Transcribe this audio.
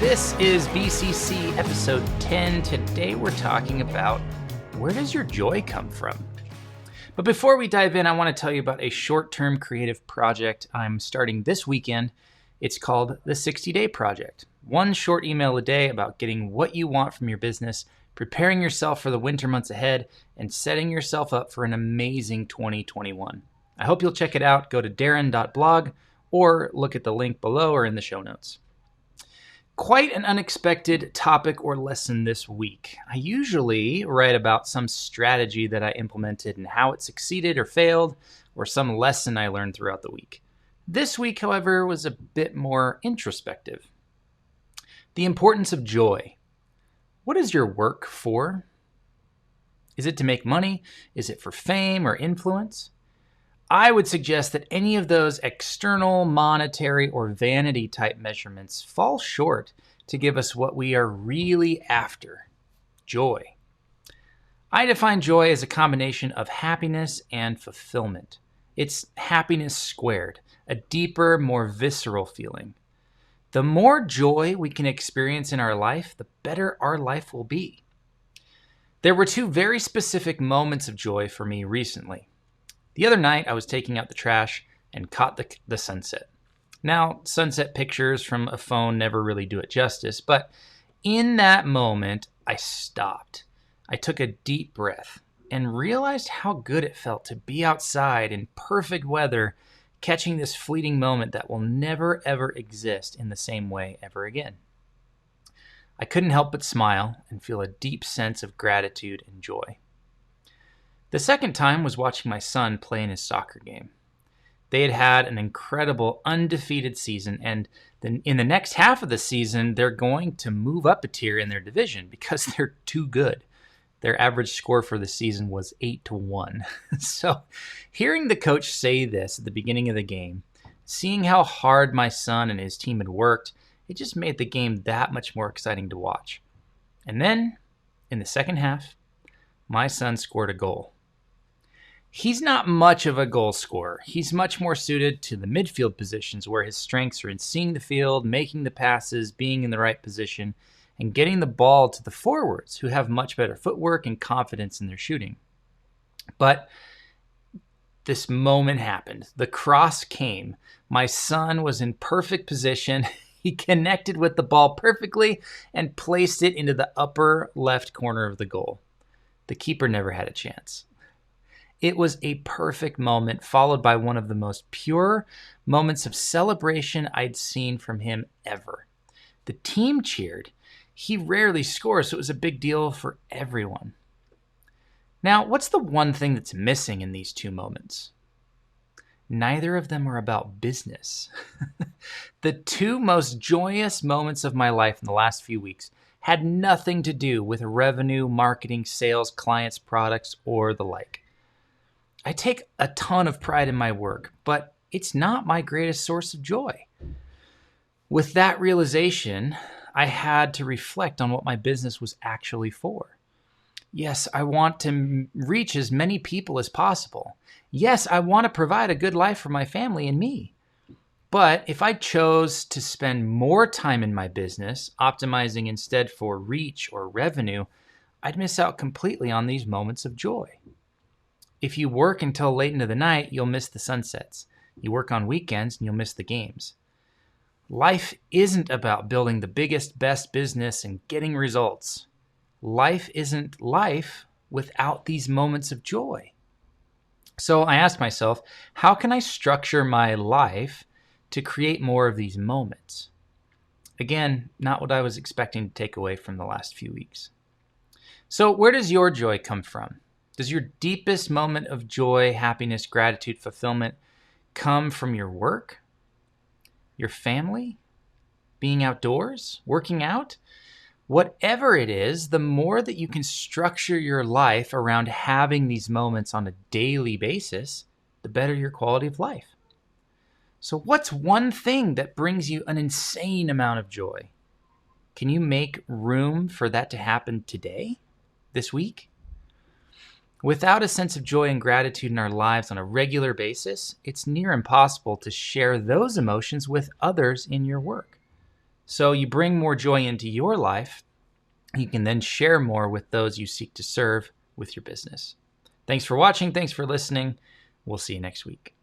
This is BCC episode 10. Today we're talking about where does your joy come from? But before we dive in, I want to tell you about a short-term creative project I'm starting this weekend. It's called the 60-Day Project. One short email a day about getting what you want from your business, preparing yourself for the winter months ahead, and setting yourself up for an amazing 2021. I hope you'll check it out. Go to darren.blog or look at the link below or in the show notes. Quite an unexpected topic or lesson this week. I usually write about some strategy that I implemented and how it succeeded or failed, or some lesson I learned throughout the week. This week, however, was a bit more introspective. The importance of joy. What is your work for? Is it to make money? Is it for fame or influence? I would suggest that any of those external, monetary, or vanity type measurements fall short to give us what we are really after, joy. I define joy as a combination of happiness and fulfillment. It's happiness squared, a deeper, more visceral feeling. The more joy we can experience in our life, the better our life will be. There were two very specific moments of joy for me recently. The other night, I was taking out the trash and caught the sunset. Now, sunset pictures from a phone never really do it justice, but in that moment, I stopped. I took a deep breath and realized how good it felt to be outside in perfect weather, catching this fleeting moment that will never, ever exist in the same way ever again. I couldn't help but smile and feel a deep sense of gratitude and joy. The second time was watching my son play in his soccer game. They had had an incredible undefeated season, and then in the next half of the season, they're going to move up a tier in their division because they're too good. Their average score for the season was 8-1. So hearing the coach say this at the beginning of the game, seeing how hard my son and his team had worked, it just made the game that much more exciting to watch. And then, in the second half, my son scored a goal. He's not much of a goal scorer. He's much more suited to the midfield positions where his strengths are in seeing the field, making the passes, being in the right position, and getting the ball to the forwards who have much better footwork and confidence in their shooting. But this moment happened. The cross came. My son was in perfect position. He connected with the ball perfectly and placed it into the upper left corner of the goal. The keeper never had a chance. It was a perfect moment, followed by one of the most pure moments of celebration I'd seen from him ever. The team cheered. He rarely scores, so it was a big deal for everyone. Now, what's the one thing that's missing in these two moments? Neither of them are about business. The two most joyous moments of my life in the last few weeks had nothing to do with revenue, marketing, sales, clients, products, or the like. I take a ton of pride in my work, but it's not my greatest source of joy. With that realization, I had to reflect on what my business was actually for. Yes, I want to reach as many people as possible. Yes, I want to provide a good life for my family and me. But if I chose to spend more time in my business, optimizing instead for reach or revenue, I'd miss out completely on these moments of joy. If you work until late into the night, you'll miss the sunsets. You work on weekends and you'll miss the games. Life isn't about building the biggest, best business and getting results. Life isn't life without these moments of joy. So I asked myself, how can I structure my life to create more of these moments? Again, not what I was expecting to take away from the last few weeks. So where does your joy come from? Does your deepest moment of joy, happiness, gratitude, fulfillment come from your work, your family, being outdoors, working out? Whatever it is, the more that you can structure your life around having these moments on a daily basis, the better your quality of life. So what's one thing that brings you an insane amount of joy? Can you make room for that to happen today, this week? Without a sense of joy and gratitude in our lives on a regular basis, it's near impossible to share those emotions with others in your work. So you bring more joy into your life. You can then share more with those you seek to serve with your business. Thanks for watching. Thanks for listening. We'll see you next week.